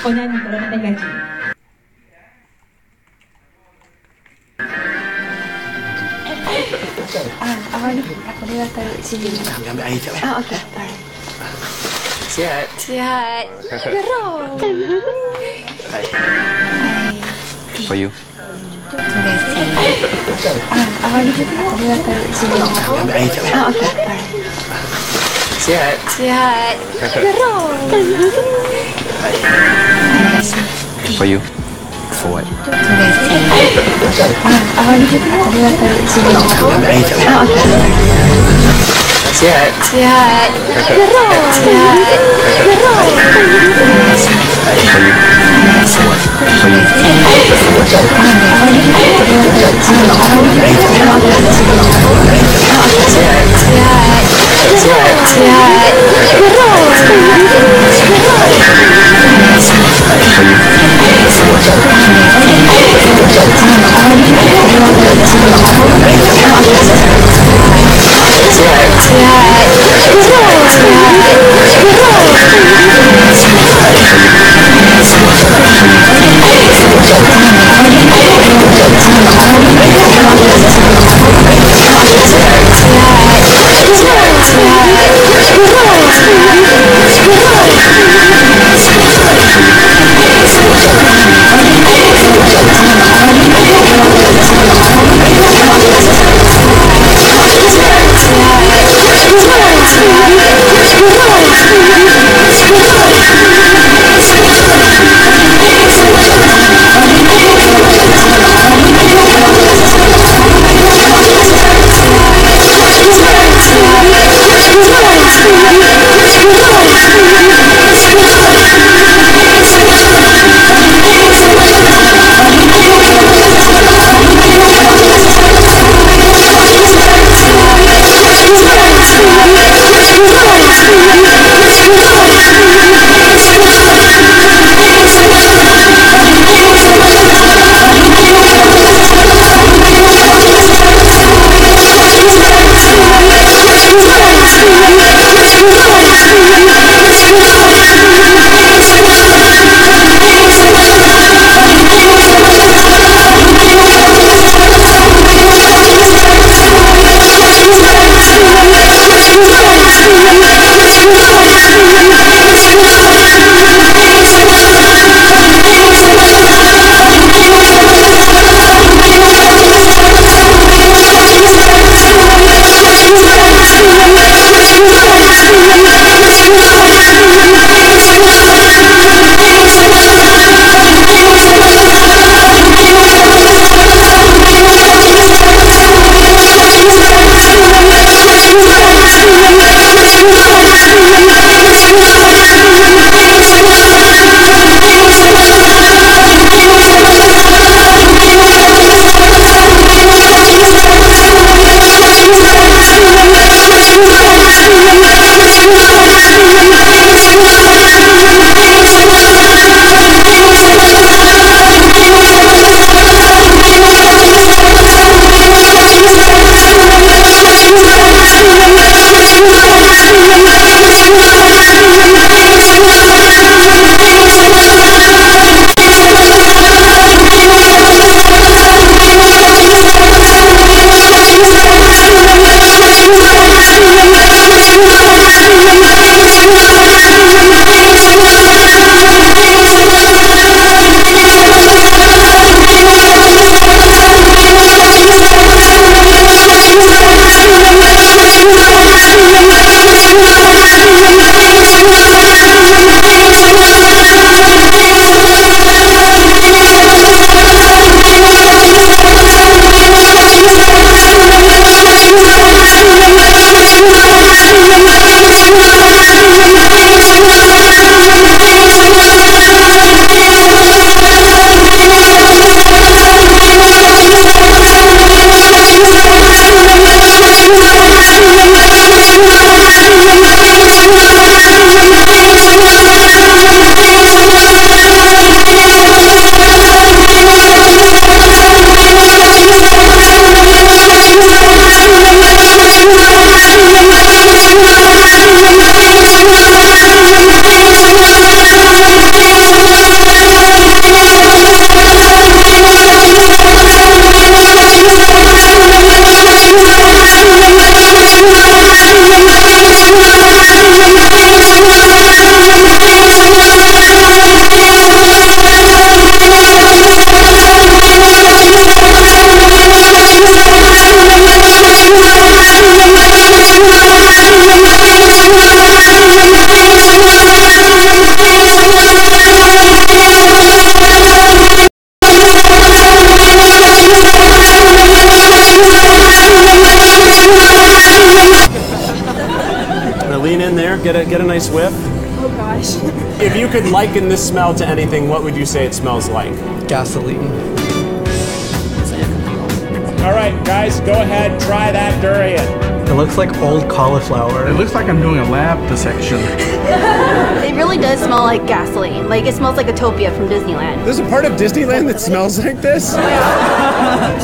Kau nyanyi kalau nak gaji. Abang ni, aku dah taruh sini. Ambil air sekejap. Okey. Sihat. Sihat. Geram. Hai. For you. Terima kasih. Abang ni, aku dah taruh sini. Ambil air sekejap. Okey. Sihat. Sihat. Geram. Hai. For you. For what? Terima kasih. Abang ni, aku dah taruh sini. Ambil air sekejap. Okey. Sihat. Sihat. Geram. Sihat. Geram. Hai. For you. For what? For you. Abang ni, aku dah taruh sini. Ambil air sekejap. Sihat. Sihat. Sihat. Sihat. Geram. could liken this smell to anything, what would you say it smells like? Gasoline. All right, guys, go ahead, try that durian. It looks like old cauliflower. It looks like I'm doing a lab dissection. It really does smell like gasoline. Like, it smells like Utopia from Disneyland. There's a part of Disneyland that smells like this?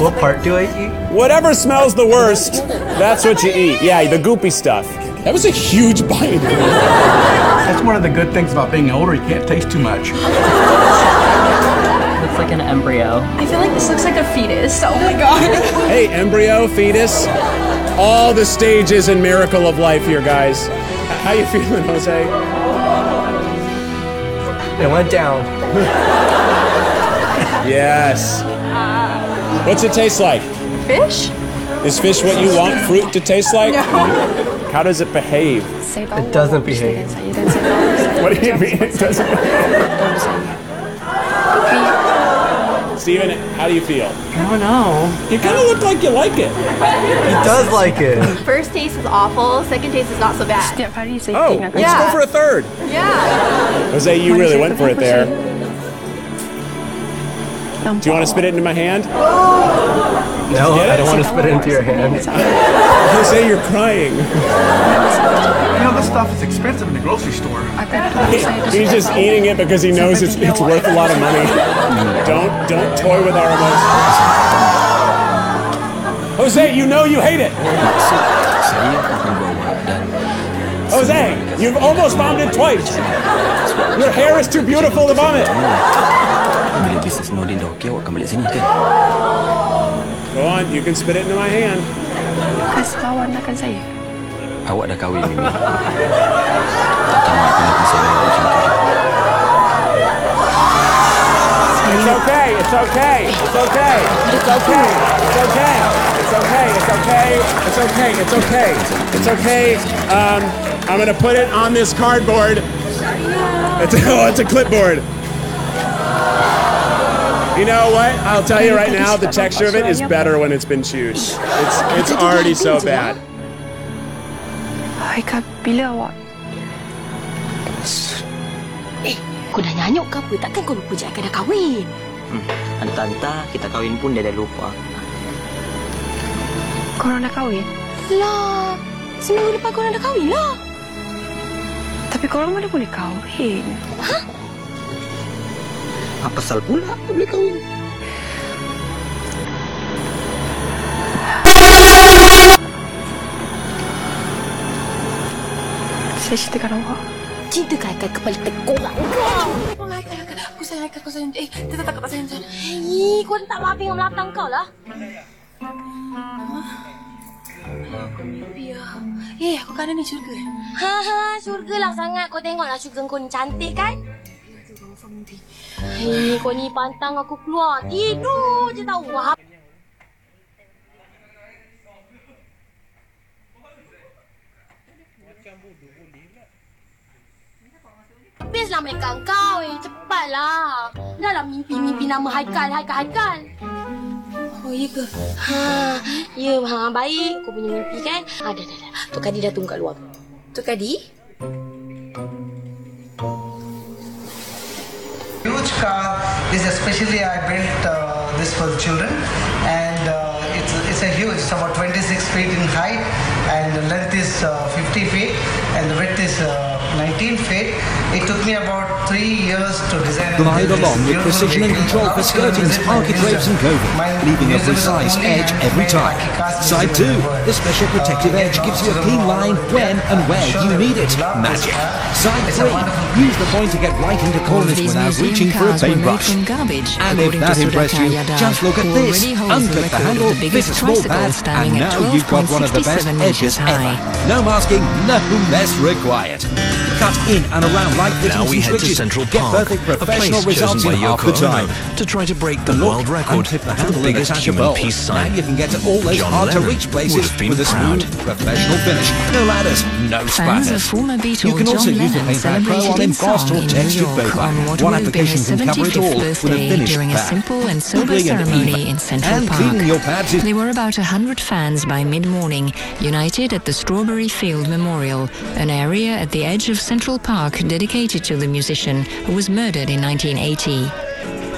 What part do I eat? Whatever smells the worst, that's what you eat. Yeah, the goopy stuff. That was a huge bite. That's one of the good things about being older. You can't taste too much. Looks like an embryo. I feel like this looks like a fetus. Oh my god. Hey, embryo, fetus, all the stages and miracle of life here, guys. How you feeling, Jose? It went down. Yes. What's it taste like? Fish? Is fish what you want fruit to taste like? No. How does it behave? It doesn't behave. What do you mean it doesn't behave? Steven, how do you feel? I don't know. You kind of look like you like it. He does like it. First taste is awful, second taste is not so bad. Oh, let's go for a third. Yeah. Jose, you really went for it there. Do you want to spit it into my hand? No, I don't want to spit it into your hand. Jose, you're crying. You know, this stuff is expensive in the grocery store. He's just eating it because he knows it's worth a lot of money. Don't toy with our emotions. Jose, you know you hate it. Jose, you've almost vomited twice. Your hair is too beautiful to vomit. Go on, you can spit it into my hand. Awak dah kahwin ini. It's okay, it's okay, it's okay, it's okay, it's okay, it's okay, it's okay, it's okay, it's okay, it's okay. I'm gonna put it on this cardboard. It's a clipboard. You know what? I'll tell you right now, the texture of it is better when it's been chewed. It's already so bad. Haikal, bila awak? Kau dah nyanyuk ke apa? Takkan kau lupa je akan dah kahwin? Entah-entah, kita kahwin pun dia dah lupa. Korang dah kahwin? Lah, seminggu lepas korang dah kahwin lah. Tapi korang mana boleh kahwin? Hah? Apa pasal pula tak boleh kahwin? Saya ceritakan awak. Cintakan Haikal kepala terkorang kau. Aku sayang Haikal, kau sayang. Kita tak sayang macam Hei, kau tak maafin dengan belakang kau lah. Aku mimpi lah. Aku kan ni syurga. Syurga lah sangat. Kau tengoklah syurga kau ni cantik kan? Hei, kau ni pantang aku keluar. Tidur je tahu. Habislah mereka kau. Cepatlah. Dah lah mimpi-mimpi nama Haikal. Oh, iya ke? Ya, baik. Kau punya mimpi kan? Dah. Tok Kadi dah tunggu kat luar. Tok Kadi? Huge car. This especially I built this for the children, and it's a huge. It's about 26 feet in height, and the length is 50 feet, and the width is 19 feet. It took me about 3 years to design. Glide along with precision and control for skirtings, architraves and coving, leaving a precise edge every time. Side 2, the special protective edge gives you a clean line when and where you need it. Magic. Side 3, use the point to get right into corners without reaching for a paintbrush. And if that impressed you, just look at this. Unclip the handle, fit a small pad, and now you've got one of the best edges ever. No masking, no mess required. Cut in and around like now we head to Central Park, a place chosen by Yoko Ono to try to break the world record for the biggest human peace sign. Now you can get to all those John hard-to-reach places with a smooth, professional finish. No ladders, no splatters. You can also use the Paint Pad Pro on embossed or textured paper. One application can cover it all with a finished pad. Quickly and even. And cleaning your pads is... There were about 100 fans by mid-morning, united at the Strawberry Field Memorial, an area at the edge of Central Park dedicated to the musician who was murdered in 1980.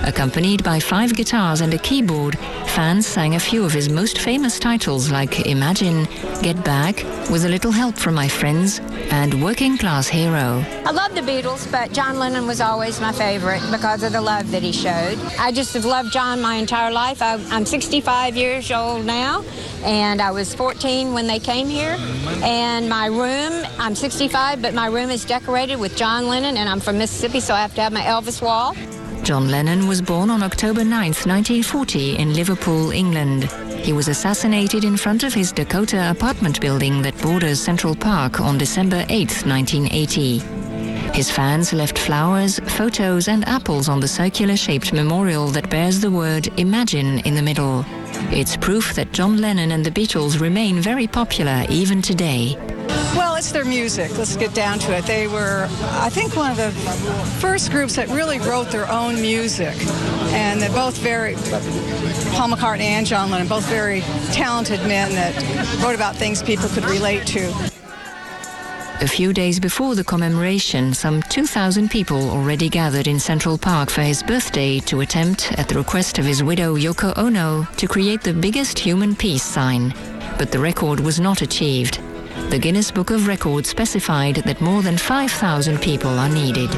Accompanied by 5 guitars and a keyboard, fans sang a few of his most famous titles like Imagine, Get Back, With a Little Help from My Friends, and Working Class Hero. I love the Beatles, but John Lennon was always my favorite because of the love that he showed. I just have loved John my entire life. I'm 65 years old now, and I was 14 when they came here. And my room, I'm 65, but my room is decorated with John Lennon, and I'm from Mississippi, so I have to have my Elvis wall. John Lennon was born on October 9th, 1940 in Liverpool, England. He was assassinated in front of his Dakota apartment building that borders Central Park on December 8th, 1980. His fans left flowers, photos and apples on the circular-shaped memorial that bears the word Imagine in the middle. It's proof that John Lennon and the Beatles remain very popular even today. Well, it's their music. Let's get down to it. They were, I think, one of the first groups that really wrote their own music. And they're both Paul McCartney and John Lennon, both very talented men that wrote about things people could relate to. A few days before the commemoration, some 2,000 people already gathered in Central Park for his birthday to attempt, at the request of his widow Yoko Ono, to create the biggest human peace sign. But the record was not achieved. The Guinness Book of Records specified that more than 5,000 people are needed.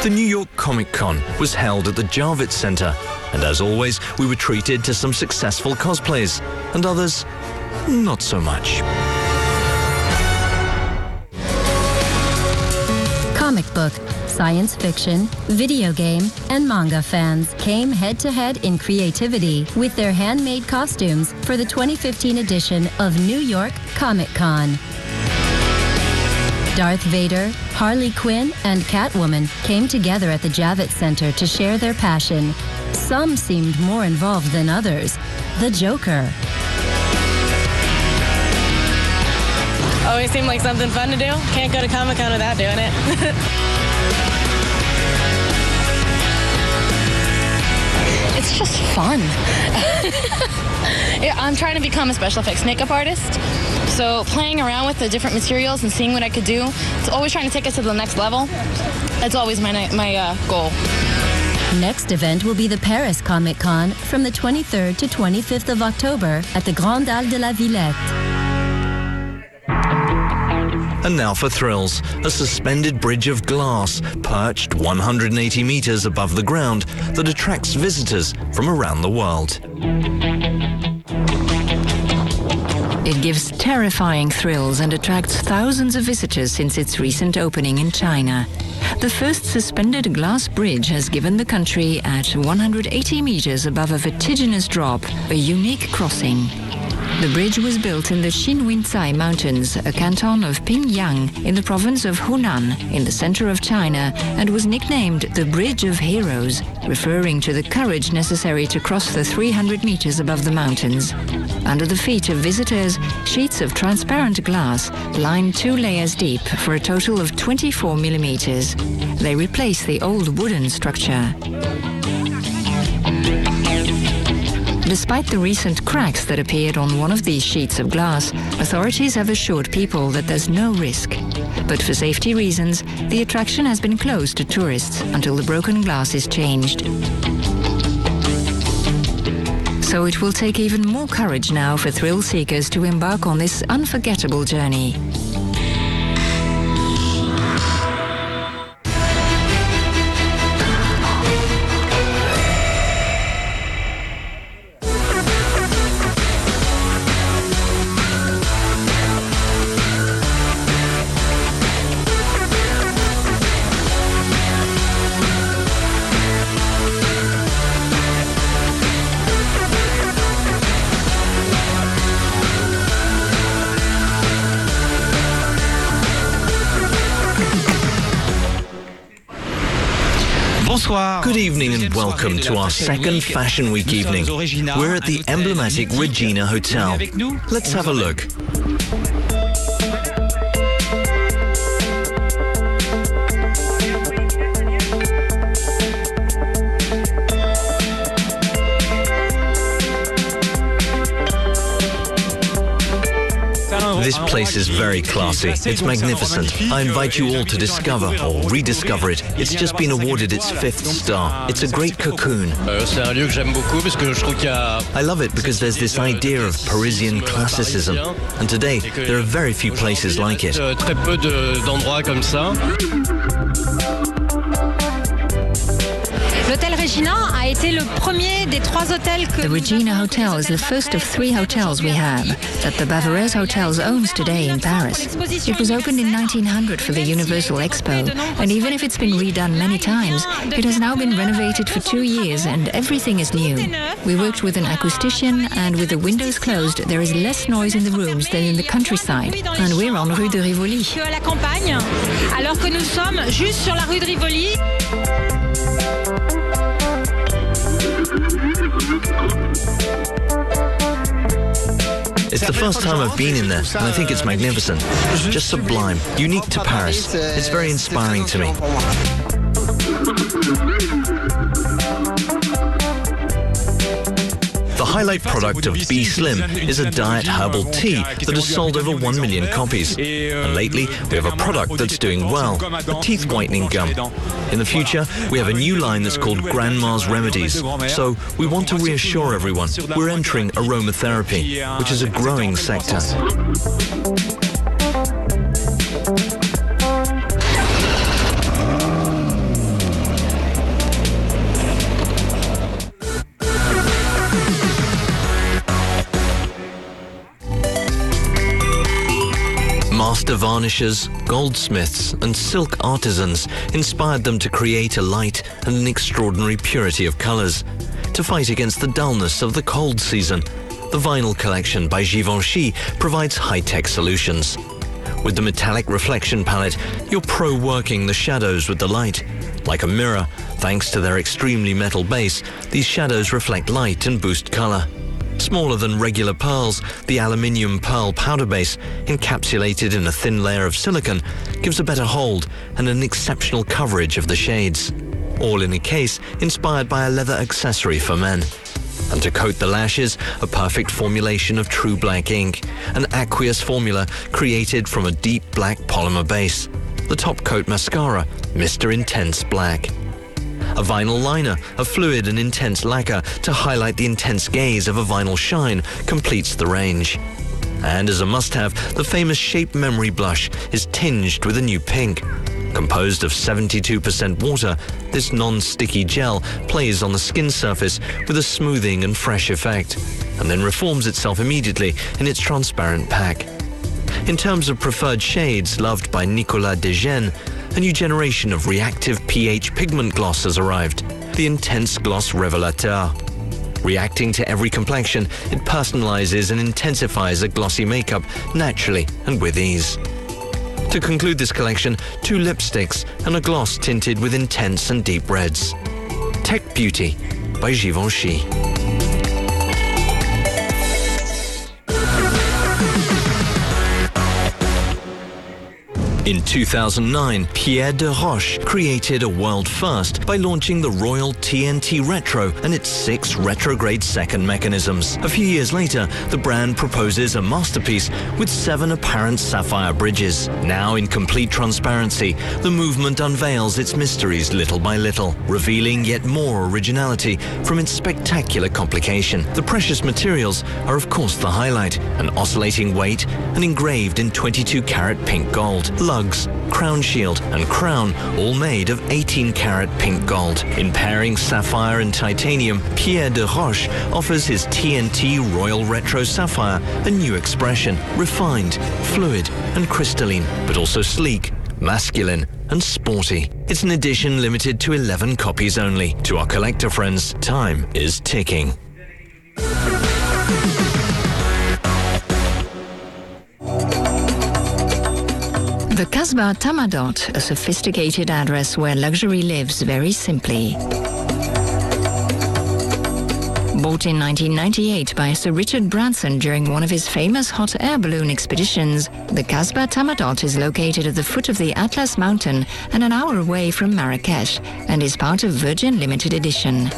The New York Comic Con was held at the Javits Center, and as always, we were treated to some successful cosplays, and others, not so much. Comic book, science fiction, video game, and manga fans came head-to-head in creativity with their handmade costumes for the 2015 edition of New York Comic Con. Darth Vader, Harley Quinn, and Catwoman came together at the Javits Center to share their passion. Some seemed more involved than others. The Joker. Always seemed like something fun to do. Can't go to Comic-Con without doing it. It's just fun. I'm trying to become a special effects makeup artist. So playing around with the different materials and seeing what I could do, it's always trying to take us to the next level. That's always my goal. Next event will be the Paris Comic Con from the 23rd to 25th of October at the Grande Halle de la Villette. And now for thrills, a suspended bridge of glass perched 180 meters above the ground that attracts visitors from around the world. It gives terrifying thrills and attracts thousands of visitors since its recent opening in China. The first suspended glass bridge has given the country at 180 meters above a vertiginous drop a unique crossing. The bridge was built in the Xinhuincai Mountains, a canton of Pingyang in the province of Hunan in the center of China, and was nicknamed the Bridge of Heroes, referring to the courage necessary to cross the 300 meters above the mountains. Under the feet of visitors, sheets of transparent glass line 2 layers deep for a total of 24 millimeters. They replace the old wooden structure. Despite the recent cracks that appeared on one of these sheets of glass, authorities have assured people that there's no risk. But for safety reasons, the attraction has been closed to tourists until the broken glass is changed. So it will take even more courage now for thrill seekers to embark on this unforgettable journey. Good evening and welcome to our second Fashion Week evening. We're at the emblematic Regina Hotel. Let's have a look. This place is very classy. It's magnificent. I invite you all to discover or rediscover it. It's just been awarded its 5th star. It's a great cocoon. I love it because there's this idea of Parisian classicism. And today, there are very few places like it. L'hôtel Regina a été le premier des 3 hôtels que... The Regina Hotel is the first of 3 hotels we have that the Bavarese Hotels owns today in Paris. It was opened in 1900 for the Universal Expo, and even if it's been redone many times, it has now been renovated for 2 years and everything is new. We worked with an acoustician, and with the windows closed, there is less noise in the rooms than in the countryside, and we're on Rue de Rivoli. À la campagne, alors que nous sommes juste sur la rue de Rivoli. It's the first time I've been in there, and I think it's magnificent. Just sublime, unique to Paris. It's very inspiring to me. The highlight product of Be Slim is a diet herbal tea that has sold over 1 million copies. And lately, we have a product that's doing well, a teeth whitening gum. In the future, we have a new line that's called Grandma's Remedies. So we want to reassure everyone we're entering aromatherapy, which is a growing sector. Master varnishers, goldsmiths, and silk artisans inspired them to create a light and an extraordinary purity of colors. To fight against the dullness of the cold season, the vinyl collection by Givenchy provides high-tech solutions. With the metallic reflection palette, you're pro-working the shadows with the light. Like a mirror, thanks to their extremely metal base, these shadows reflect light and boost color. Smaller than regular pearls, the aluminium pearl powder base, encapsulated in a thin layer of silicon, gives a better hold and an exceptional coverage of the shades. All in a case inspired by a leather accessory for men. And to coat the lashes, a perfect formulation of true black ink, an aqueous formula created from a deep black polymer base. The top coat mascara, Mr. Intense Black. A vinyl liner, a fluid and intense lacquer to highlight the intense gaze of a vinyl shine, completes the range. And as a must-have, the famous Shape Memory blush is tinged with a new pink. Composed of 72% water, this non-sticky gel plays on the skin surface with a smoothing and fresh effect, and then reforms itself immediately in its transparent pack. In terms of preferred shades loved by Nicolas Degene, a new generation of reactive pH pigment gloss has arrived, the Intense Gloss Revelateur. Reacting to every complexion, it personalizes and intensifies a glossy makeup naturally and with ease. To conclude this collection, 2 lipsticks and a gloss tinted with intense and deep reds. Tech Beauty by Givenchy. In 2009, Pierre de Roche created a world first by launching the Royal TNT Retro and its 6 retrograde second mechanisms. A few years later, the brand proposes a masterpiece with 7 apparent sapphire bridges. Now in complete transparency, the movement unveils its mysteries little by little, revealing yet more originality from its spectacular complication. The precious materials are of course the highlight, an oscillating weight and engraved in 22-karat pink gold. Lugs, crown shield and crown, all made of 18-karat pink gold. In pairing sapphire and titanium, Pierre de Roche offers his TNT Royal Retro Sapphire a new expression, refined, fluid and crystalline, but also sleek, masculine and sporty. It's an edition limited to 11 copies only. To our collector friends, time is ticking. The Casbah Tamadot, a sophisticated address where luxury lives very simply. Bought in 1998 by Sir Richard Branson during one of his famous hot air balloon expeditions, the Casbah Tamadot is located at the foot of the Atlas Mountain and an hour away from Marrakesh, and is part of Virgin Limited Edition.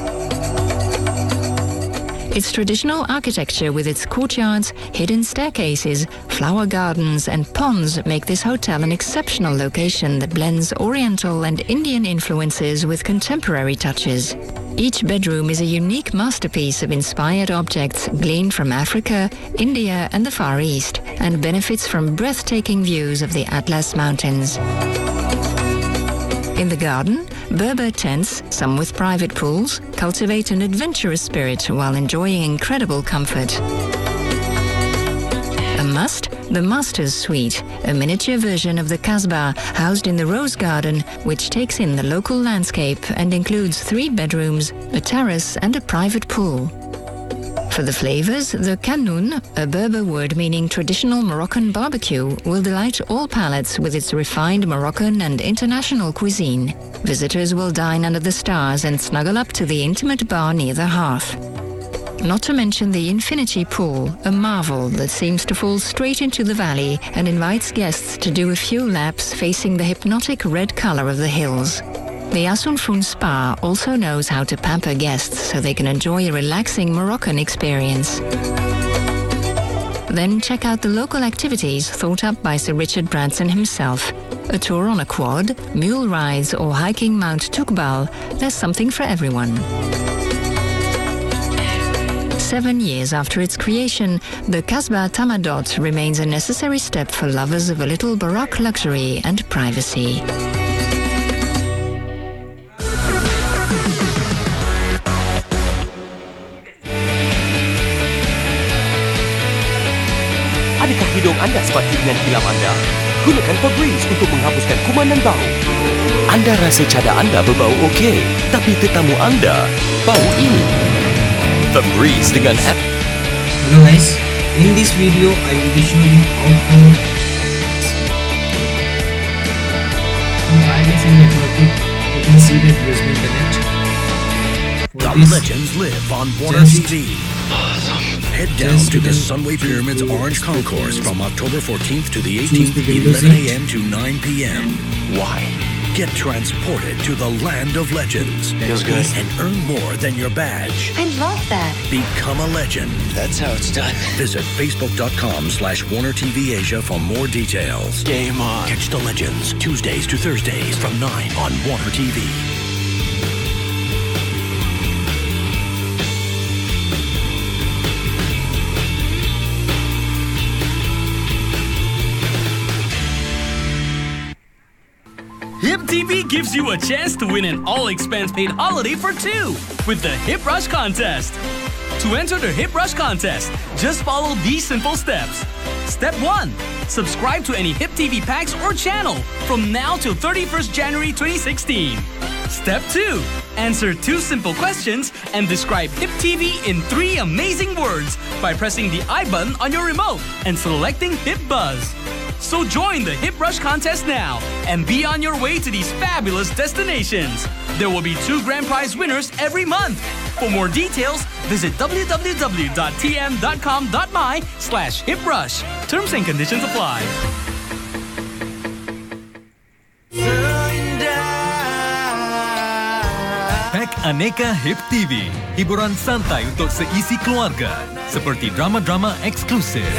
Its traditional architecture with its courtyards, hidden staircases, flower gardens and ponds make this hotel an exceptional location that blends Oriental and Indian influences with contemporary touches. Each bedroom is a unique masterpiece of inspired objects gleaned from Africa, India and the Far East, and benefits from breathtaking views of the Atlas Mountains. In the garden, Berber tents, some with private pools, cultivate an adventurous spirit while enjoying incredible comfort. A must, the Master's Suite, a miniature version of the Kasbah housed in the Rose Garden, which takes in the local landscape and includes 3 bedrooms, a terrace and a private pool. For the flavors, the Kanun, a Berber word meaning traditional Moroccan barbecue, will delight all palates with its refined Moroccan and international cuisine. Visitors will dine under the stars and snuggle up to the intimate bar near the hearth. Not to mention the infinity pool, a marvel that seems to fall straight into the valley and invites guests to do a few laps facing the hypnotic red color of the hills. The Asunfun Spa also knows how to pamper guests so they can enjoy a relaxing Moroccan experience. Then check out the local activities thought up by Sir Richard Branson himself. A tour on a quad, mule rides or hiking Mount Tukbal, there's something for everyone. 7 years after its creation, the Kasbah Tamadot remains a necessary step for lovers of a little Baroque luxury and privacy. Adakah hidung anda seperti dengan kilam anda? Gunakan Febreze untuk menghapuskan kuman dan bau. Anda rasa cadar anda berbau okey, tapi tetamu anda bau ini. Febreze dengan app. Hello guys, in this video I will be showing you how to wireless and networking. You can see that USB internet. The legends live on Warna TV. Head down to the Sunway Pyramids Orange Concourse from October 14th to the 18th, 11 a.m. to 9 p.m. Why? Get transported to the land of legends. Feels good. And earn more than your badge. I love that. Become a legend. That's how it's done. Visit facebook.com/Warner TV Asia for more details. Game on. Catch the legends Tuesdays to Thursdays from 9 on Warner TV. Hip TV gives you a chance to win an all-expense-paid holiday for 2 with the Hip Rush Contest. To enter the Hip Rush Contest, just follow these simple steps. Step 1. Subscribe to any Hip TV packs or channel from now till 31st January 2016. Step 2. Answer 2 simple questions and describe Hip TV in 3 amazing words by pressing the I button on your remote and selecting Hip Buzz. So join the Hip Rush Contest now and be on your way to these fabulous destinations. There will be 2 grand prize winners every month. For more details, visit www.tm.com.my/hiprush. Terms and conditions apply. Pack Aneka Hip TV. Hiburan santai untuk seisi keluarga. Seperti drama-drama eksklusif.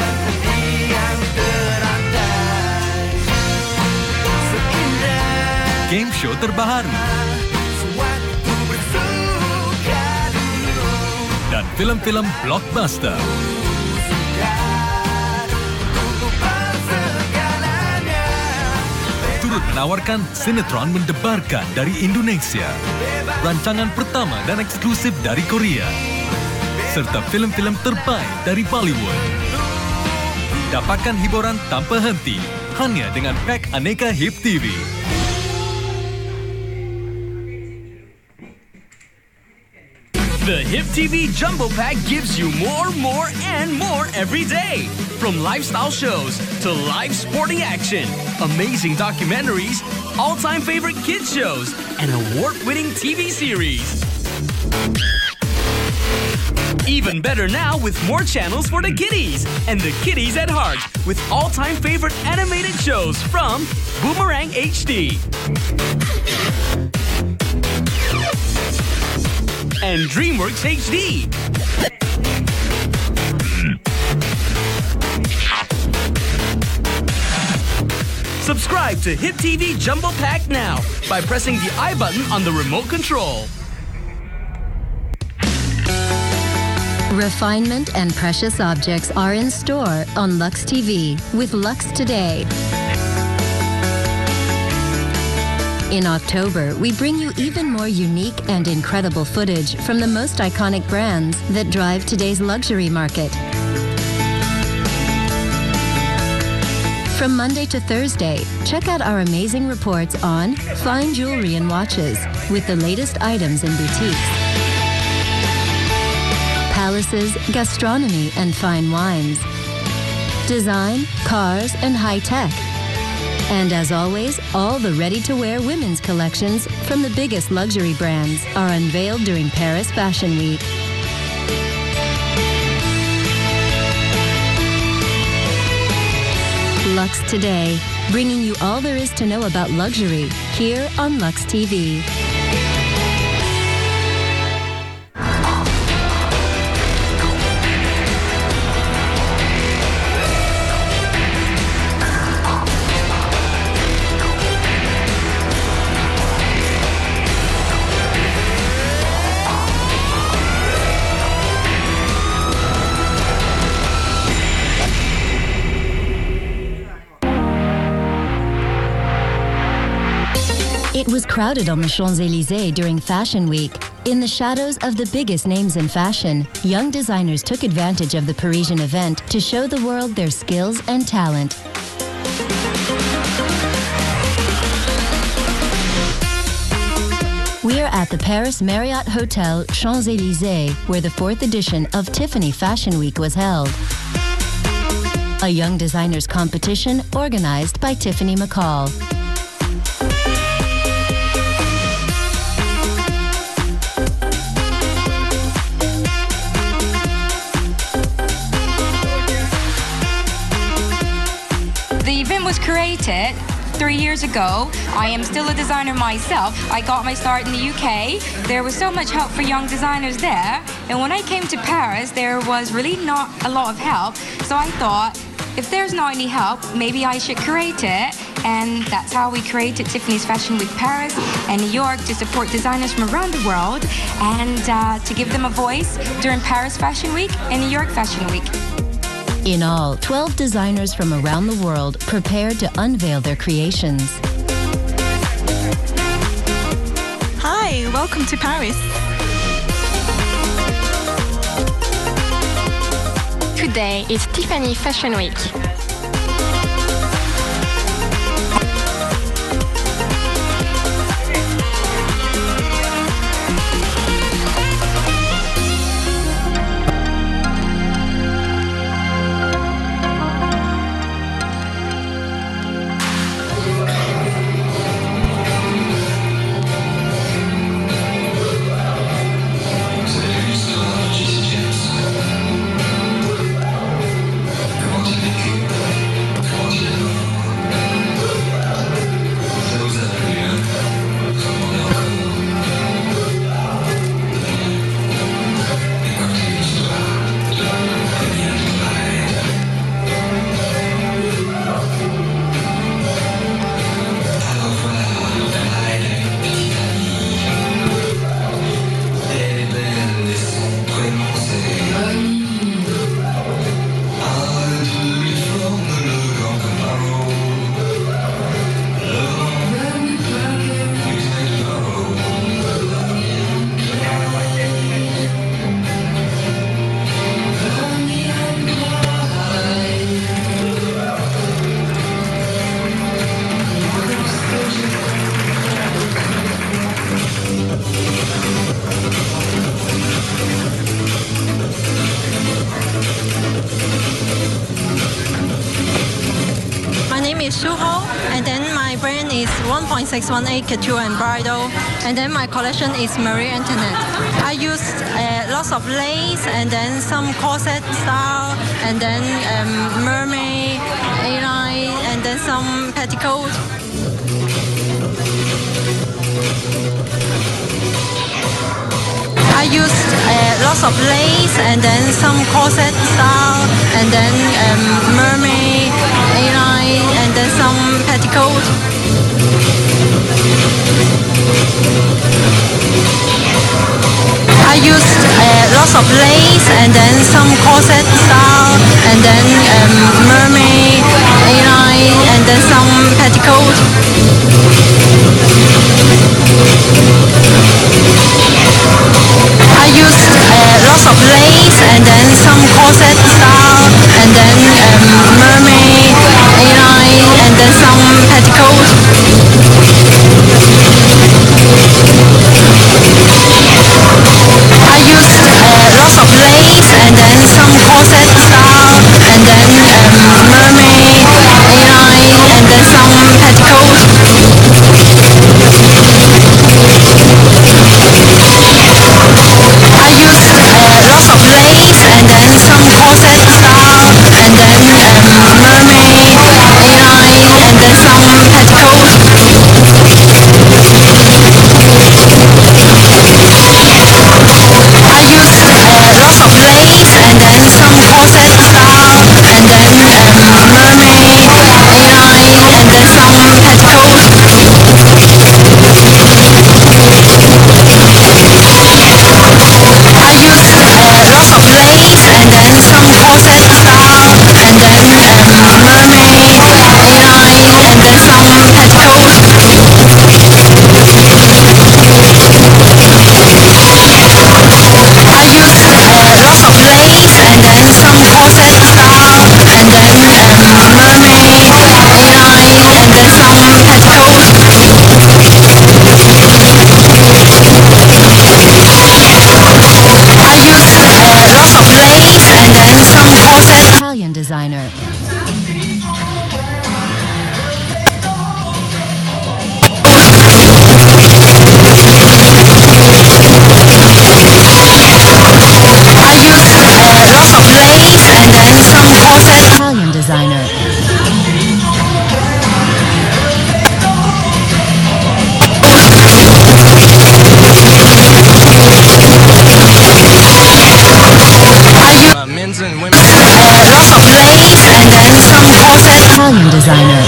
Game show terbaru dan film-film blockbuster. Turut menawarkan sinetron mendebarkan dari Indonesia, rancangan pertama dan eksklusif dari Korea, serta film-film terbaik dari Bollywood. Dapatkan hiburan tanpa henti hanya dengan Pack Aneka Hip TV. The Hip TV Jumbo Pack gives you more and more every day. From lifestyle shows to live sporting action, amazing documentaries, all-time favorite kids shows, and award-winning TV series. Even better now with more channels for the kiddies and the kiddies at heart with all-time favorite animated shows from Boomerang HD and DreamWorks HD. Subscribe to Hit TV Jumbo Pack now by pressing the I button on the remote control. Refinement and precious objects are in store on Lux TV with Lux Today. In October, we bring you even more unique and incredible footage from the most iconic brands that drive today's luxury market. From Monday to Thursday, check out our amazing reports on fine jewelry and watches with the latest items in boutiques, palaces, gastronomy, and fine wines, design, cars, and high tech. And as always, all the ready-to-wear women's collections from the biggest luxury brands are unveiled during Paris Fashion Week. Lux Today, bringing you all there is to know about luxury here on Lux TV. It was crowded on the Champs-Élysées during Fashion Week. In the shadows of the biggest names in fashion, young designers took advantage of the Parisian event to show the world their skills and talent. We are at the Paris Marriott Hotel Champs-Élysées, where the 4th edition of Tiffany Fashion Week was held. A young designers competition organized by Tiffany McCall. The event was created 3 years ago. I am still a designer myself. I got my start in the UK. There was so much help for young designers there. And when I came to Paris, there was really not a lot of help. So I thought, if there's not any help, maybe I should create it. And that's how we created Tiffany's Fashion Week Paris and New York, to support designers from around the world and to give them a voice during Paris Fashion Week and New York Fashion Week. In all, 12 designers from around the world prepared to unveil their creations. Hi, welcome to Paris. Today is Tiffany Fashion Week. And then my brand is 1.618 Couture and Bridal. And then my collection is Marie Antoinette. I use lots of lace and then some corset style and then mermaid, A-line, and then some petticoat. I used lots of lace and then some corset style and then mermaid, A-line, and then some petticoat. I used lots of lace and then some corset style and then mermaid, A-line and then some petticoat. I used lots of lace and then some corset style and then mermaid, A-line and then some petticoat. I used lots of lace and then some corset style and then mermaid, A-line and then some petticoat. I used lots of lace and then some corset style and then mermaid, A-line and then some petticoat. I used lots of lace and then some corset style and then mermaid, A-line and then some petticoat. I used lots of lace and then some corset style and then mermaid, A-line and then some petticoat. I used lots of lace and then some corset style and then mermaid, A-line and then some petticoat. I used lots of lace and then some corset. Italian designer. I used lots of lace and then some corset. Italian designer. I used men's and women's. lots of lace and then some corset. Italian designer.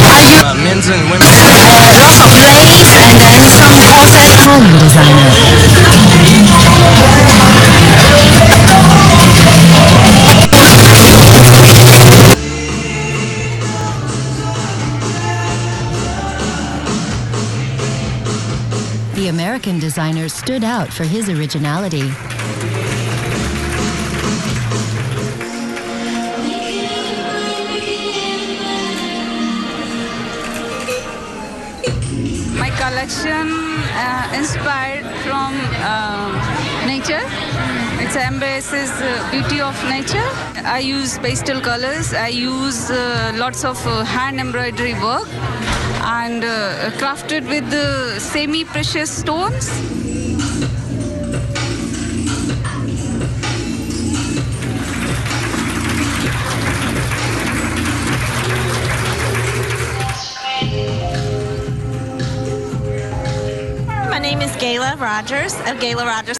I used men's and women's. lots of lace and then some corset. Italian designer. The American designer stood out for his originality. My collection inspired from nature. It embraces beauty of nature. I use pastel colors. I use lots of hand embroidery work and crafted with semi-precious stones. My name is Gayla Rogers of Gayla Rogers